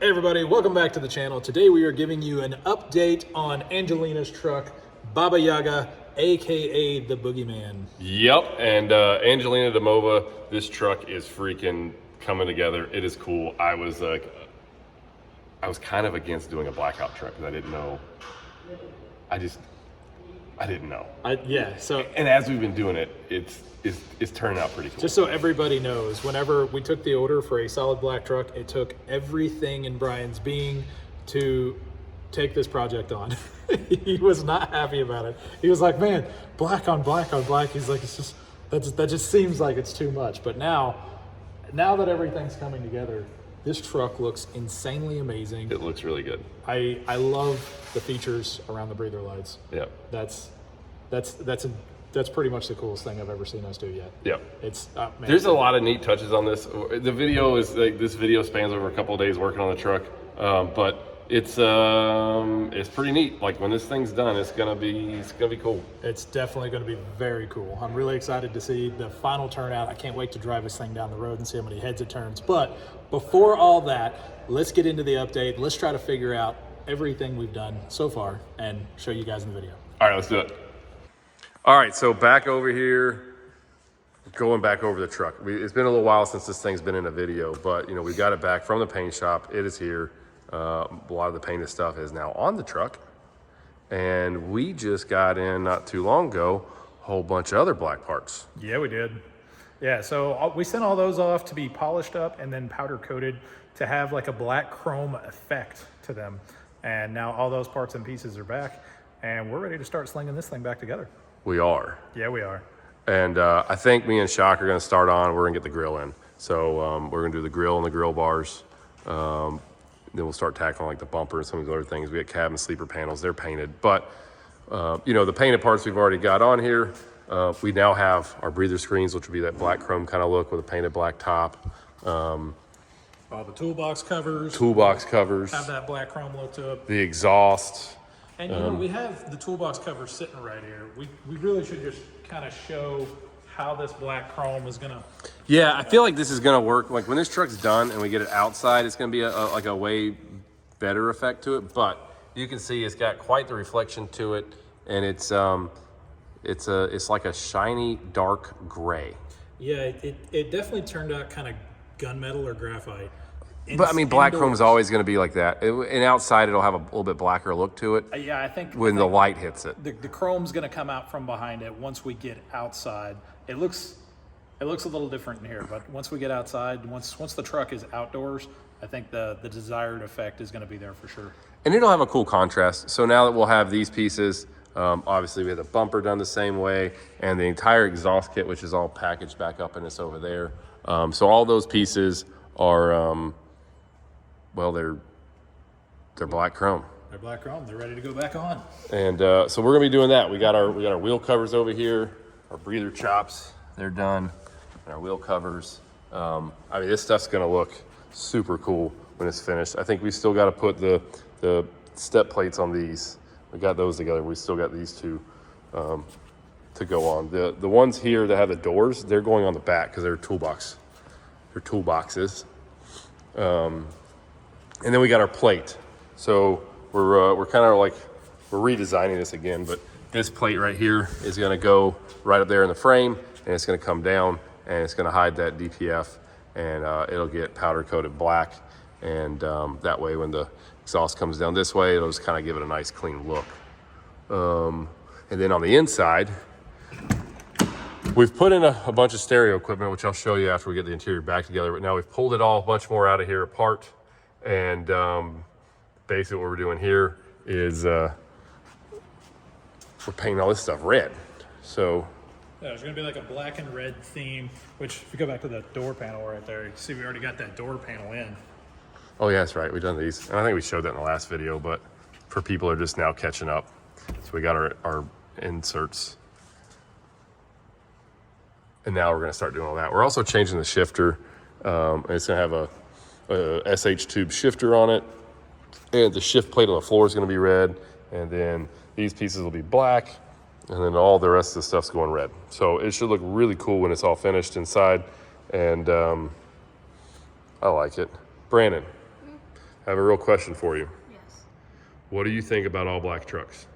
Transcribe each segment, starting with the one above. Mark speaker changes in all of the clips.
Speaker 1: Hey everybody, welcome back to the channel. Today we are giving you an update on Angelina's truck, Baba Yaga, aka the Boogeyman.
Speaker 2: Yep, and Angelina Demova, this truck is freaking coming together. It is cool. I was kind of against doing a blackout truck because I didn't know. I didn't know. And as we've been doing it, it's turning out pretty cool.
Speaker 1: Just so everybody knows, whenever we took the order for a solid black truck, it took everything in Brian's being to take this project on. He was not happy about it. He was like, man, black on black on black. He's like, it's just that just seems like it's too much. But now that everything's coming together, this truck looks insanely amazing.
Speaker 2: It looks really good.
Speaker 1: I love the features around the breather lights.
Speaker 2: Yep.
Speaker 1: That's pretty much the coolest thing I've ever seen us do yet.
Speaker 2: Yep.
Speaker 1: It's
Speaker 2: there's a lot of neat touches on this. The video is like, this video spans over a couple of days working on the truck, but it's pretty neat. Like when this thing's done, it's gonna be cool.
Speaker 1: It's definitely gonna be very cool. I'm really excited to see the final turnout. I can't wait to drive this thing down the road and see how many heads it turns. But before all that, let's get into the update. Let's try to figure out everything we've done so far and show you guys in the video.
Speaker 2: All right, let's do it. All right, so back over here, going back over the truck. It's been a little while since this thing's been in a video, but you know, we got it back from the paint shop. It is here. A lot of the painted stuff is now on the truck. And we just got in not too long ago, a whole bunch of other black parts.
Speaker 1: Yeah, we did. Yeah, so we sent all those off to be polished up and then powder coated to have like a black chrome effect to them. And now all those parts and pieces are back and we're ready to start slinging this thing back together.
Speaker 2: We are.
Speaker 1: Yeah, we are.
Speaker 2: And I think me and Shock are gonna start on, we're gonna get the grill in. So we're gonna do the grill and the grill bars. Then we'll start tackling like the bumper and some of these other things. We got cabin sleeper panels, they're painted. But you know, the painted parts we've already got on here. We now have our breather screens, which will be that black chrome kind of look with a painted black top.
Speaker 1: All the toolbox covers.
Speaker 2: Have
Speaker 1: that black chrome look to it.
Speaker 2: The exhaust.
Speaker 1: And you know, we have the toolbox cover sitting right here. We really should just kind of show how this black chrome is gonna.
Speaker 2: Yeah, I feel like this is gonna work. Like when this truck's done and we get it outside, it's gonna be like a way better effect to it. But you can see it's got quite the reflection to it, and it's like a shiny dark gray.
Speaker 1: Yeah, it definitely turned out kind of gunmetal or graphite.
Speaker 2: But I mean, black chrome is always going to be like that. And outside, it'll have a little bit blacker look to it.
Speaker 1: Yeah, I think
Speaker 2: when the light hits it,
Speaker 1: the chrome's going to come out from behind it. Once we get outside, it looks a little different in here. But once we get outside, once the truck is outdoors, I think the desired effect is going to be there for sure.
Speaker 2: And it'll have a cool contrast. So now that we'll have these pieces, obviously we have the bumper done the same way, and the entire exhaust kit, which is all packaged back up in this over there. So all those pieces are. Well, they're black chrome.
Speaker 1: They're black chrome. They're ready to go back on.
Speaker 2: And so we're gonna be doing that. We got our wheel covers over here, our breather chops. They're done. And our wheel covers. I mean, this stuff's gonna look super cool when it's finished. I think we still got to put the step plates on these. We got those together. We still got these two to go on. The ones here that have the doors, they're going on the back because they're toolbox. They're toolboxes. And then we got our plate. So we're kind of like, we're redesigning this again, but this plate right here is gonna go right up there in the frame, and it's gonna come down, and it's gonna hide that DPF, and it'll get powder coated black. And that way when the exhaust comes down this way, it'll just kind of give it a nice clean look. And then on the inside, we've put in a bunch of stereo equipment, which I'll show you after we get the interior back together. But now we've pulled it all a bunch more out of here apart. And basically what we're doing here is we're painting all this stuff red. So
Speaker 1: yeah, there's gonna be like a black and red theme, which if you go back to the door panel right there, you see we already got that door panel in.
Speaker 2: Oh yeah, that's right, we've done these. And I think we showed that in the last video, but for people who are just now catching up. So we got our inserts. And now we're gonna start doing all that. We're also changing the shifter. And it's gonna have a SH tube shifter on it, and the shift plate on the floor is going to be red, and then these pieces will be black, and then all the rest of the stuff's going red. So it should look really cool when it's all finished inside, and I like it. Brandon, I have a real question for you.
Speaker 3: Yes.
Speaker 2: What do you think about all black trucks?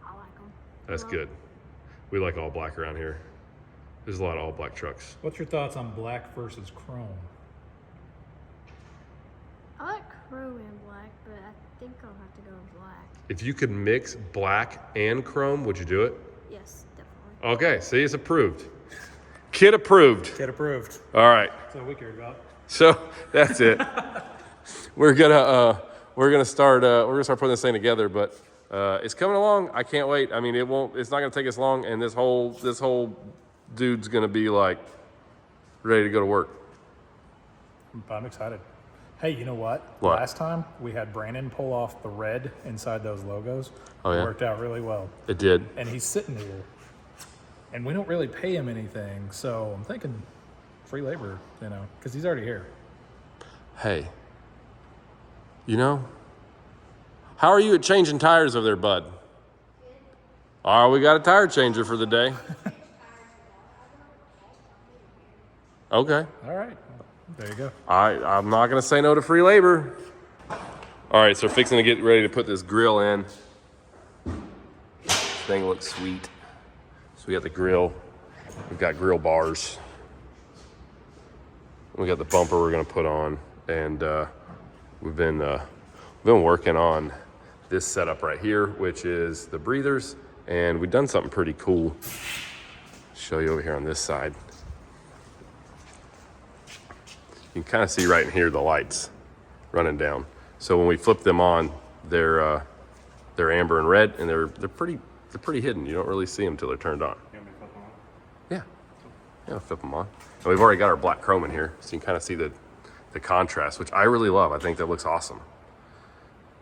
Speaker 3: I like them.
Speaker 2: That's good. We like all black around here. There's a lot of all black trucks.
Speaker 1: What's your thoughts on black versus chrome?
Speaker 3: I like chrome and black, but I think I'll have to go with black.
Speaker 2: If you could mix black and chrome, would you do it?
Speaker 3: Yes, definitely.
Speaker 2: Okay, see, it's approved. Kid approved.
Speaker 1: Get approved.
Speaker 2: All right,
Speaker 1: That's what we cared about.
Speaker 2: so that's it. We're gonna start putting this thing together, but it's coming along. I can't wait. I mean, it's not gonna take us long, and this whole dude's gonna be like ready to go to work.
Speaker 1: I'm excited. Hey, you know what?
Speaker 2: What?
Speaker 1: Last time we had Brandon pull off the red inside those logos.
Speaker 2: Oh, yeah?
Speaker 1: It worked out really well.
Speaker 2: It did.
Speaker 1: And he's sitting here. And we don't really pay him anything. So I'm thinking free labor, because he's already here.
Speaker 2: Hey, how are you at changing tires over there, bud? All right, we got a tire changer for the day. Okay.
Speaker 1: All right. There you go.
Speaker 2: I'm not going to say no to free labor. All right, so fixing to get ready to put this grill in. This thing looks sweet. So we got the grill. We've got grill bars. We got the bumper we're going to put on. And we've been working on this setup right here, which is the breathers. And we've done something pretty cool. Show you over here on this side. You can kind of see right in here the lights running down. So when we flip them on, they're amber and red, and they're pretty hidden. You don't really see them until they're turned on.
Speaker 1: You want me to flip them on?
Speaker 2: Yeah, I'll flip them on. And we've already got our black chrome in here, so you can kind of see the contrast, which I really love. I think that looks awesome.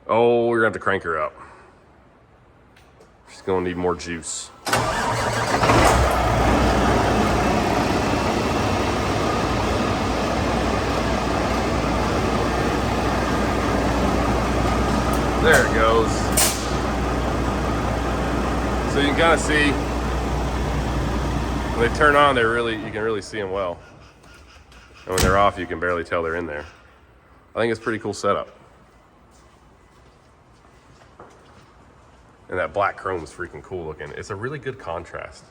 Speaker 2: Oh, we're gonna have to crank her up. She's gonna need more juice. There it goes. So you can kind of see when they turn on, you can really see them well. And when they're off, you can barely tell they're in there. I think it's a pretty cool setup. And that black chrome is freaking cool looking. It's a really good contrast.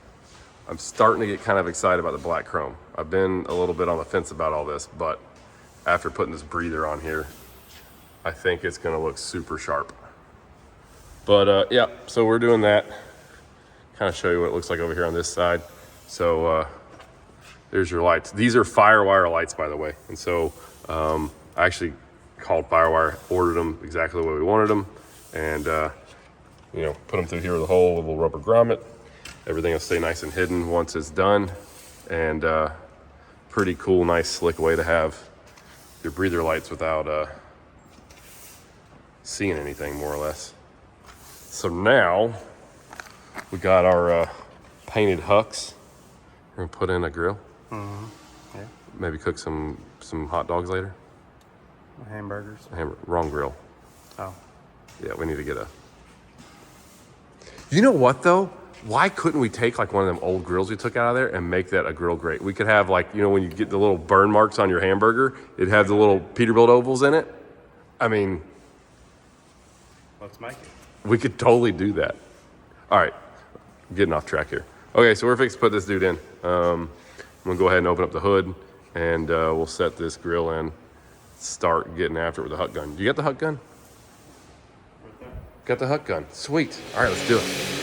Speaker 2: I'm starting to get kind of excited about the black chrome. I've been a little bit on the fence about all this, but after putting this breather on here, I think it's gonna look super sharp. But yeah, so we're doing that. Kind of show you what it looks like over here on this side. So there's your lights. These are Firewire lights, by the way. And so I actually called Firewire, ordered them exactly the way we wanted them, and put them through here with a hole with a little rubber grommet. Everything will stay nice and hidden once it's done. And pretty cool, nice, slick way to have your breather lights without seeing anything, more or less. So now we got our painted hucks. We're gonna put in a grill.
Speaker 4: Mm-hmm. Yeah.
Speaker 2: Maybe cook some hot dogs later.
Speaker 4: Hamburgers.
Speaker 2: Wrong grill.
Speaker 4: Oh.
Speaker 2: Yeah, we need to get a. You know what though? Why couldn't we take like one of them old grills we took out of there and make that a grill grate? We could have like, when you get the little burn marks on your hamburger, it has the little Peterbilt ovals in it. I mean,
Speaker 4: Let's make it.
Speaker 2: we could totally do that. All right, I'm getting off track here. Okay, so we're fixing to put this dude in. I'm gonna go ahead and open up the hood, and we'll set this grill in, start getting after it with the hut gun. You got the hut gun?
Speaker 4: Right there.
Speaker 2: Got the hut gun. Sweet. All right, let's do it.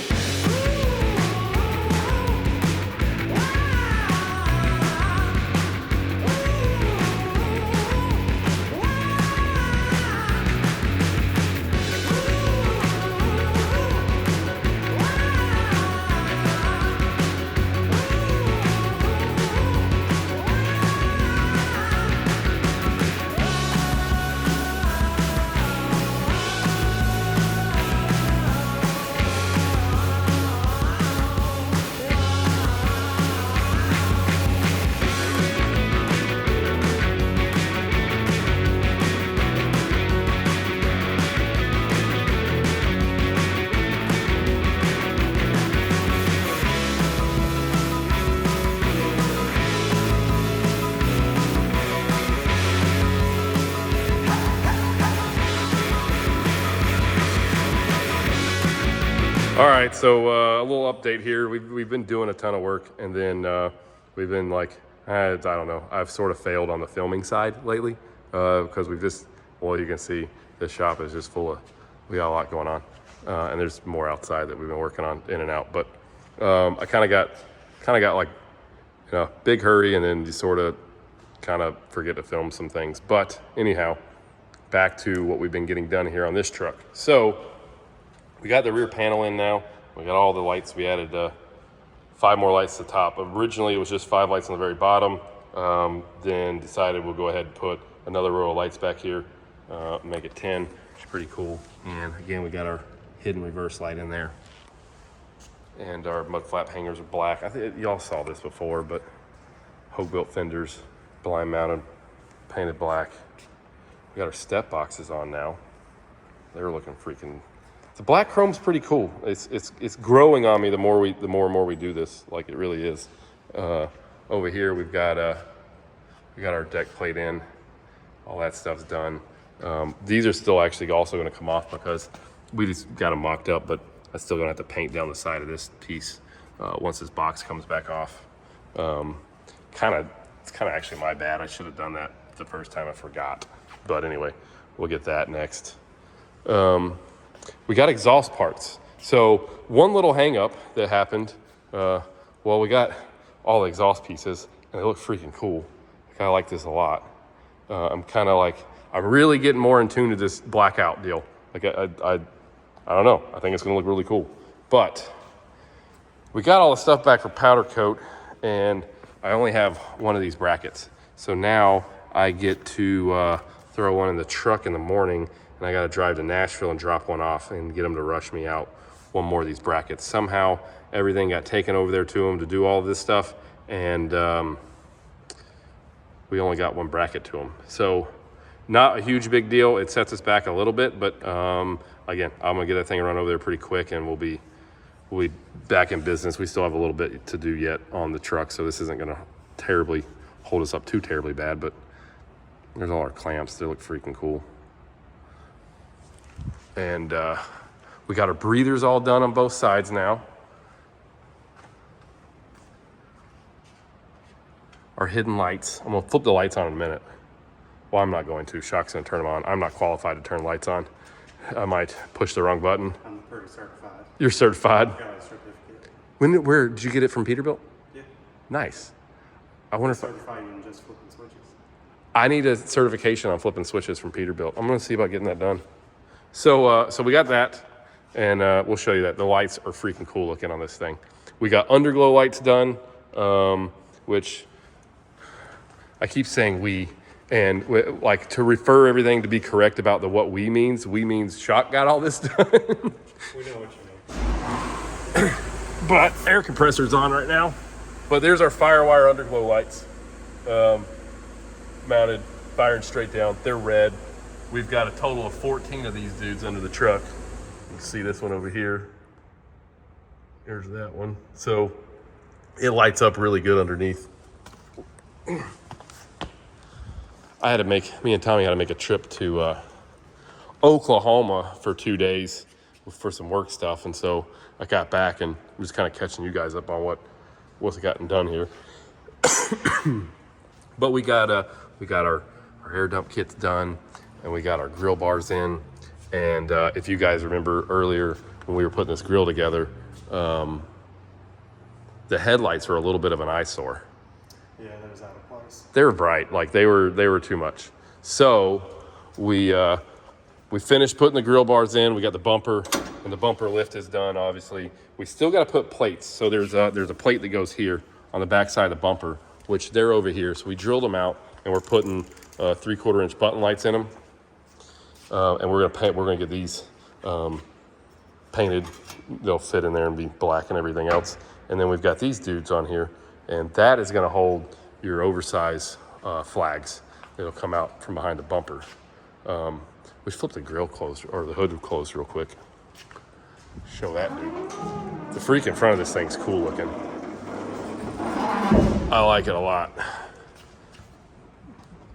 Speaker 2: All right, so a little update here. We've been doing a ton of work, and then we've been like, I don't know, I've sort of failed on the filming side lately because we've just, well, you can see this shop is just full of, we got a lot going on, and there's more outside that we've been working on in and out. But I kind of got like, you know, big hurry, and then you sort of kind of forget to film some things. But anyhow, back to what we've been getting done here on this truck. So we got the rear panel in now. We got all the lights. We added 5 more lights to the top. Originally, it was just 5 lights on the very bottom. Then decided we'll go ahead and put another row of lights back here, make it 10, which is pretty cool. And again, we got our hidden reverse light in there. And our mud flap hangers are black. I think y'all saw this before, but Hogue-built fenders, blind mounted, painted black. We got our step boxes on now. They're looking freaking. The black chrome's pretty cool. It's growing on me the more and more we do this. Like, it really is. Over here we got our deck plate in. All that stuff's done. These are still actually also going to come off because we just got them mocked up, but I'm still going to have to paint down the side of this piece once this box comes back off. It's kind of actually my bad. I should have done that the first time. I forgot. But anyway, we'll get that next. We got exhaust parts. So one little hang up that happened, well, we got all the exhaust pieces and they look freaking cool. I kind of like this a lot. I'm really getting more in tune to this blackout deal. Like I don't know. I think it's gonna look really cool. But we got all the stuff back for powder coat, and I only have one of these brackets. So now I get to throw one in the truck in the morning, and I got to drive to Nashville and drop one off and get them to rush me out one more of these brackets. Somehow everything got taken over there to them to do all of this stuff, and we only got one bracket to them. So not a huge big deal. It sets us back a little bit, but again, I'm gonna get that thing run over there pretty quick, and we'll be back in business. We still have a little bit to do yet on the truck, so this isn't gonna terribly hold us up too terribly bad. But there's all our clamps. They look freaking cool. And we got our breathers all done on both sides now. Our hidden lights. I'm gonna flip the lights on in a minute. Well, I'm not going to. Shock's gonna turn them on. I'm not qualified to turn lights on. I might push the wrong button.
Speaker 4: I'm pretty certified.
Speaker 2: You're certified?
Speaker 4: Got a certificate.
Speaker 2: Where did you get it from Peterbilt?
Speaker 4: Yeah.
Speaker 2: Nice. I wonder if
Speaker 4: Certified in just flipping switches.
Speaker 2: I need a certification on flipping switches from Peterbilt. I'm gonna see about getting that done. So we got that, and we'll show you that. The lights are freaking cool looking on this thing. We got underglow lights done, which I keep saying we, and like to refer everything to be correct about the what we means Shock got all this done.
Speaker 4: We know what you mean.
Speaker 2: But air compressor's on right now. But there's our Firewire underglow lights, mounted, firing straight down. They're red. We've got a total of 14 of these dudes under the truck. You can see this one over here. There's that one. So it lights up really good underneath. Me and Tommy had to make a trip to Oklahoma for 2 days for some work stuff. And so I got back and I'm just kind of catching you guys up on what's gotten done here. But we got our air dump kits done, and we got our grill bars in. And if you guys remember earlier when we were putting this grill together, the headlights were a little bit of an eyesore.
Speaker 4: Yeah, that was out of place.
Speaker 2: They were bright, like they were too much. So we finished putting the grill bars in. We got the bumper, and the bumper lift is done. Obviously, we still got to put plates. So there's a plate that goes here on the back side of the bumper, which they're over here. So we drilled them out, and we're putting 3/4 inch button lights in them. And we're gonna get these painted. They'll fit in there and be black and everything else. And then we've got these dudes on here, and that is gonna hold your oversized flags. It'll come out from behind the bumper. We flip the grill closed, or the hood closed real quick. Show that dude. The freak in front of this thing's cool looking. I like it a lot.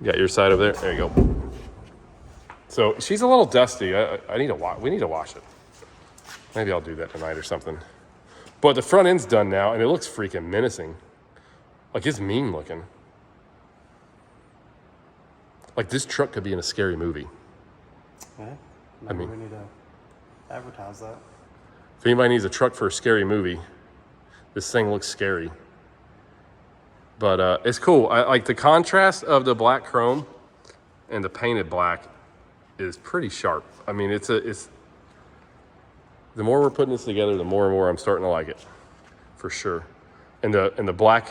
Speaker 2: You got your side over there? There you go. So she's a little dusty. We need to wash it. Maybe I'll do that tonight or something. But the front end's done now, and it looks freaking menacing. Like, it's mean looking. Like, this truck could be in a scary movie.
Speaker 4: Yeah.
Speaker 2: I mean,
Speaker 4: we need to advertise that.
Speaker 2: If anybody needs a truck for a scary movie, this thing looks scary. But it's cool. I like the contrast of the black chrome and the painted black is pretty sharp. I mean, it's the more we're putting this together, the more and more I'm starting to like it, for sure. And the black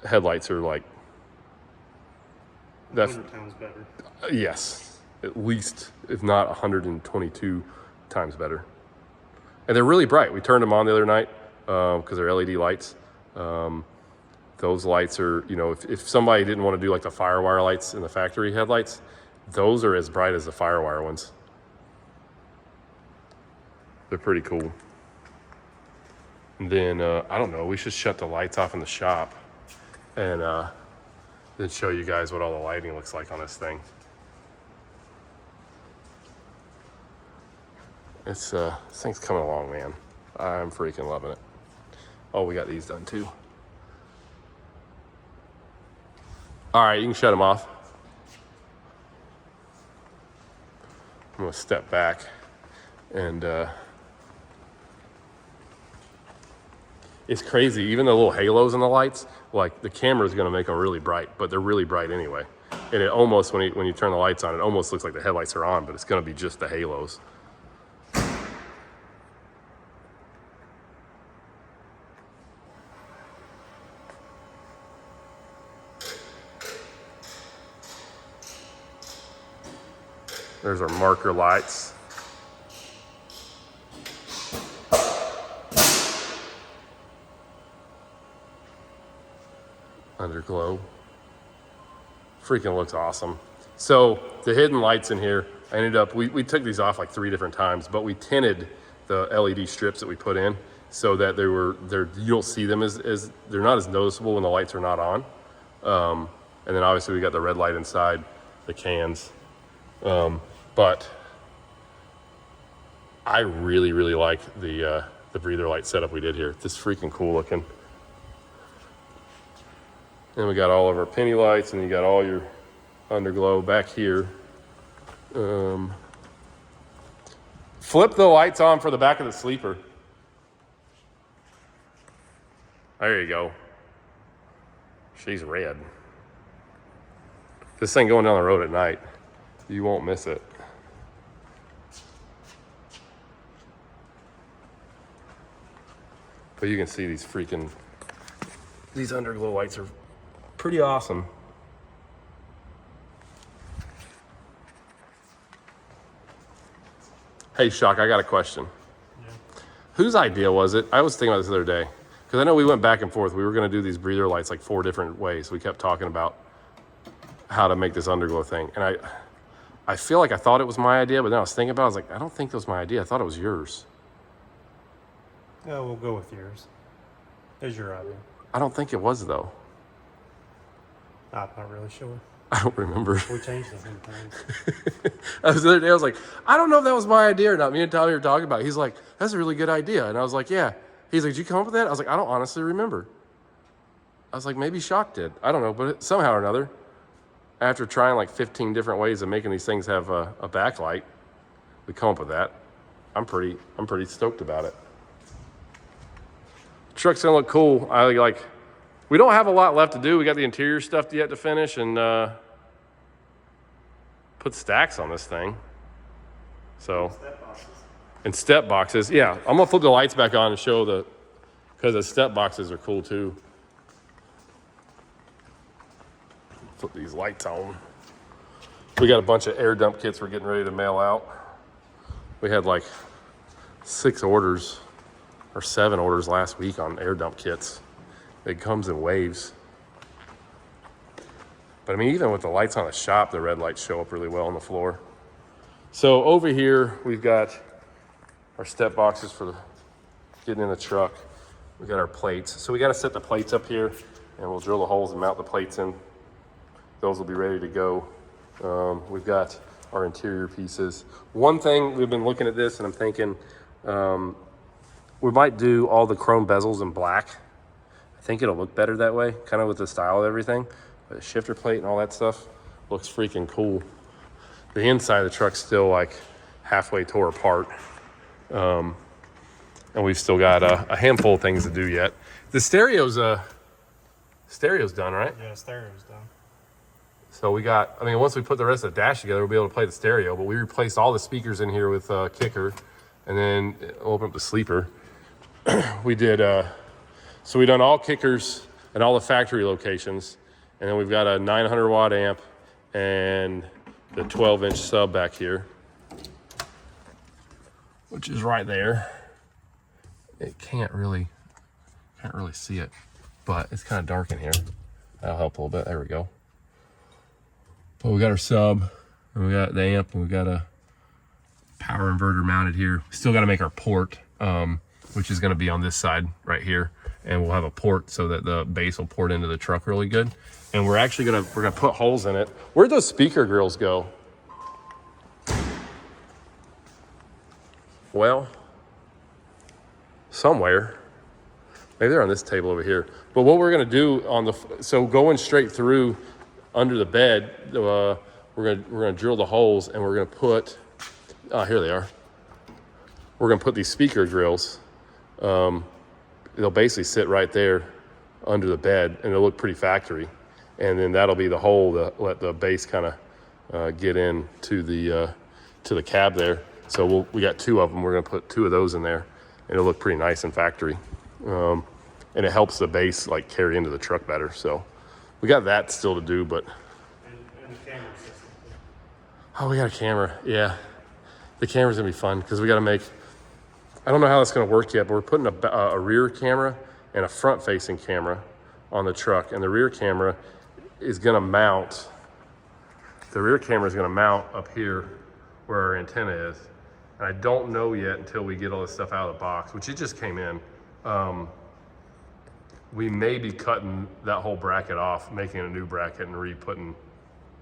Speaker 2: headlights are like that.
Speaker 4: 100 times better.
Speaker 2: Yes, at least, if not 122 times better. And they're really bright. We turned them on the other night because they're LED lights. Those lights are, you know, if somebody didn't want to do like the Firewire lights in the factory headlights, those are as bright as the Firewire ones. They're pretty cool. And then, I don't know, we should shut the lights off in the shop and then show you guys what all the lighting looks like on this thing. This thing's coming along, man. I'm freaking loving it. Oh, we got these done too. All right, you can shut them off. I'm gonna step back and it's crazy. Even the little halos in the lights, like the camera is gonna make them really bright, but they're really bright anyway. And it almost, when you turn the lights on, it almost looks like the headlights are on, but it's gonna be just the halos. There's our marker lights. Underglow. Freaking looks awesome. So the hidden lights in here, I ended up, we took these off like 3 different times, but we tinted the LED strips that we put in so that you don't see them as they're not as noticeable when the lights are not on. And then obviously we got the red light inside the cans. But I really, really like the breather light setup we did here. This is freaking cool looking. And we got all of our penny lights, and you got all your underglow back here. Flip the lights on for the back of the sleeper. There you go. She's red. This thing going down the road at night, you won't miss it. But you can see these underglow lights are pretty awesome. Hey, Shock, I got a question.
Speaker 4: Yeah.
Speaker 2: Whose idea was it? I was thinking about this the other day. Because I know we went back and forth. We were going to do these breather lights like 4 different ways. We kept talking about how to make this underglow thing. And I feel like I thought it was my idea, but then I was thinking about it. I was like, I don't think that was my idea. I thought it was yours.
Speaker 4: Yeah, we'll go with yours. It's your idea.
Speaker 2: I don't think it was, though.
Speaker 4: I'm not really sure.
Speaker 2: I don't remember.
Speaker 4: We changed it sometimes.
Speaker 2: The other day, I was like, I don't know if that was my idea or not. Me and Tommy were talking about it. He's like, that's a really good idea. And I was like, yeah. He's like, did you come up with that? I was like, I don't honestly remember. I was like, maybe Shock did. I don't know. But somehow or another, after trying like 15 different ways of making these things have a backlight, we come up with that. I'm pretty stoked about it. The truck's gonna look cool. We don't have a lot left to do. We got the interior stuff yet to finish and put stacks on this thing. So, and step boxes. Yeah, I'm gonna flip the lights back on and show because the step boxes are cool too. Flip these lights on. We got a bunch of air dump kits we're getting ready to mail out. We had like 6 orders or 7 orders last week on air dump kits. It comes in waves. But I mean, even with the lights on the shop, the red lights show up really well on the floor. So over here, we've got our step boxes for getting in the truck. We got our plates. So we got to set the plates up here, and we'll drill the holes and mount the plates in. Those will be ready to go. We've got our interior pieces. One thing, we've been looking at this, and I'm thinking, We might do all the chrome bezels in black. I think it'll look better that way, kind of with the style of everything. But the shifter plate and all that stuff looks freaking cool. The inside of the truck's still like halfway tore apart. And we've still got a handful of things to do yet. The stereo's done, right?
Speaker 4: Yeah, stereo's done.
Speaker 2: So we got, I mean, once we put the rest of the dash together, we'll be able to play the stereo, but we replaced all the speakers in here with kicker, and then open up the sleeper. We did, so we done all kickers and all the factory locations, and then we've got a 900 watt amp and the 12-inch sub back here, which is right there. It can't really see it, but it's kind of dark in here. That'll help a little bit. There we go. But we got our sub, and we got the amp, and we got a power inverter mounted here. We still got to make our port, which is going to be on this side right here, and we'll have a port so that the bass will port into the truck really good. And we're actually gonna put holes in it. Where'd those speaker grills go? Well, somewhere. Maybe they're on this table over here. But what we're gonna do so going straight through under the bed, we're gonna drill the holes, and we're gonna put, here they are. We're gonna put these speaker grills. They'll basically sit right there under the bed, and it'll look pretty factory. And then that'll be the hole to let the bass kind of get in to the cab there. So we got 2 of them. We're gonna put 2 of those in there, and it'll look pretty nice and factory. And it helps the bass like carry into the truck better. So we got that still to do, but.
Speaker 4: And the camera system.
Speaker 2: Oh, we got a camera. Yeah, the camera's gonna be fun because we got to make. I don't know how that's gonna work yet, but we're putting a rear camera and a front-facing camera on the truck, and the rear camera is gonna mount. The rear camera is gonna mount up here where our antenna is, and I don't know yet until we get all this stuff out of the box, which it just came in. We may be cutting that whole bracket off, making a new bracket, and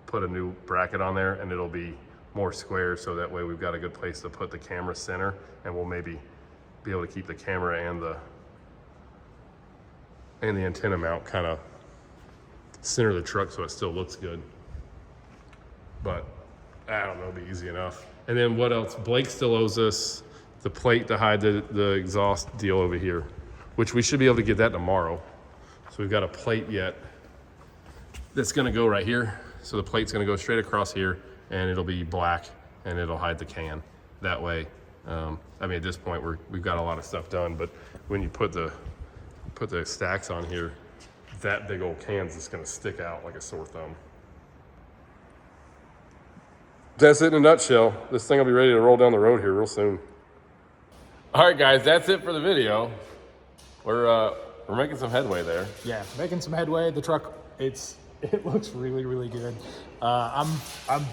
Speaker 2: put a new bracket on there, and it'll be more square, so that way we've got a good place to put the camera center, and we'll maybe be able to keep the camera and the antenna mount kind of center of the truck so it still looks good. But I don't know, it'll be easy enough. And then what else? Blake still owes us the plate to hide the exhaust deal over here, which we should be able to get that tomorrow. So we've got a plate yet that's gonna go right here. So the plate's gonna go straight across here, and it'll be black, and it'll hide the can. That way, I mean, at this point, we've got a lot of stuff done, but when you put the stacks on here, that big old can's just gonna stick out like a sore thumb. That's it in a nutshell. This thing will be ready to roll down the road here real soon. All right, guys, that's it for the video. We're making some headway there.
Speaker 1: Yeah, making some headway. The truck, it looks really, really good. I'm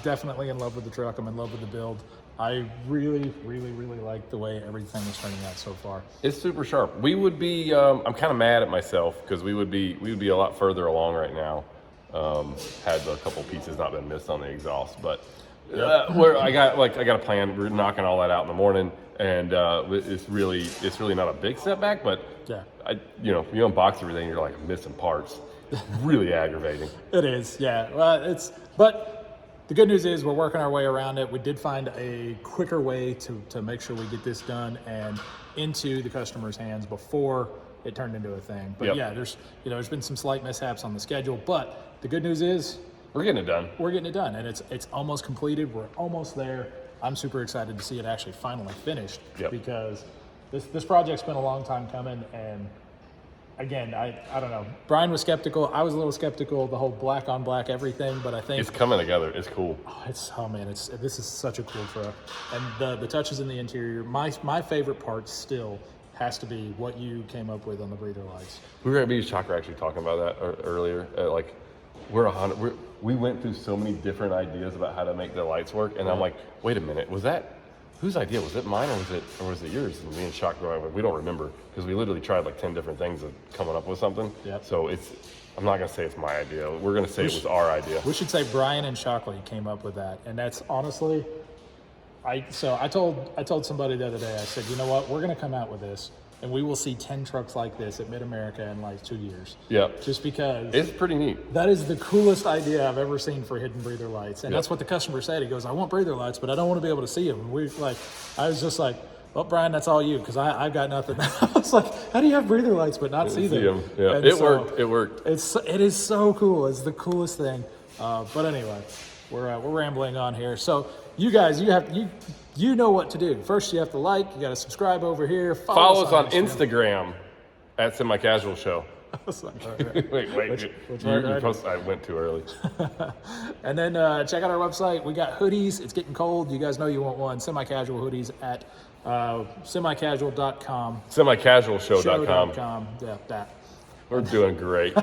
Speaker 1: definitely in love with the truck. I'm in love with the build. I really, really, really like the way everything is turning out so far.
Speaker 2: It's super sharp. We would be, I'm kind of mad at myself because we would be a lot further along right now had a couple pieces not been missed on the exhaust. But where I got a plan. We're knocking all that out in the morning, and it's really not a big setback, but
Speaker 1: yeah,
Speaker 2: you unbox everything, you're like missing parts. Really aggravating.
Speaker 1: It is, yeah. Well, but the good news is we're working our way around it. We did find a quicker way to make sure we get this done and into the customer's hands before it turned into a thing. But yeah, there's been some slight mishaps on the schedule, but the good news is
Speaker 2: we're getting it done.
Speaker 1: We're getting it done, and it's almost completed. We're almost there. I'm super excited to see it actually finally finished because this project's been a long time coming, and again, I don't know. Brian was skeptical. I was a little skeptical, the whole black on black everything, but I think
Speaker 2: it's coming together. It's cool.
Speaker 1: This is such a cool truck. And the touches in the interior, my favorite part still has to be what you came up with on the breather lights.
Speaker 2: We were at Beach Talker actually talking about that earlier. We went through so many different ideas about how to make the lights work, and I'm like, wait a minute, was that whose idea? Was it mine or was it yours? And me and Shock going, we don't remember because we literally tried like 10 different things of coming up with something. Yep. So I'm not gonna say it's my idea. We're gonna say it was our idea.
Speaker 1: We should say Brian and Shockley came up with that, and that's honestly I told somebody the other day. I said, you know what? We're gonna come out with this, and we will see 10 trucks like this at Mid America in like 2 years.
Speaker 2: Yeah.
Speaker 1: Just because
Speaker 2: It's pretty neat.
Speaker 1: that is the coolest idea I've ever seen for hidden breather lights, and
Speaker 2: Yep.
Speaker 1: that's what the customer said. He goes, "I want breather lights, but I don't want to be able to see them." And I was just like, "Well, Brian, that's all you, because I've got nothing." I was like, "How do you have breather lights but not see them?"
Speaker 2: Yeah,
Speaker 1: And
Speaker 2: it
Speaker 1: so
Speaker 2: worked. It worked.
Speaker 1: it is so cool. It's the coolest thing. But anyway, we're rambling on here. So you guys, you know what to do. First, you have to like. You got to subscribe over here.
Speaker 2: Follow us on Instagram at Semi Casual Show. wait. I went too early.
Speaker 1: And then check out our website. We got hoodies. It's getting cold. You guys know you want one. Semi-casual hoodies at semicasual.com.
Speaker 2: Semicasualshow.com.
Speaker 1: Yeah, that.
Speaker 2: We're doing great.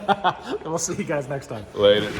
Speaker 1: We'll see you guys next time.
Speaker 2: Later.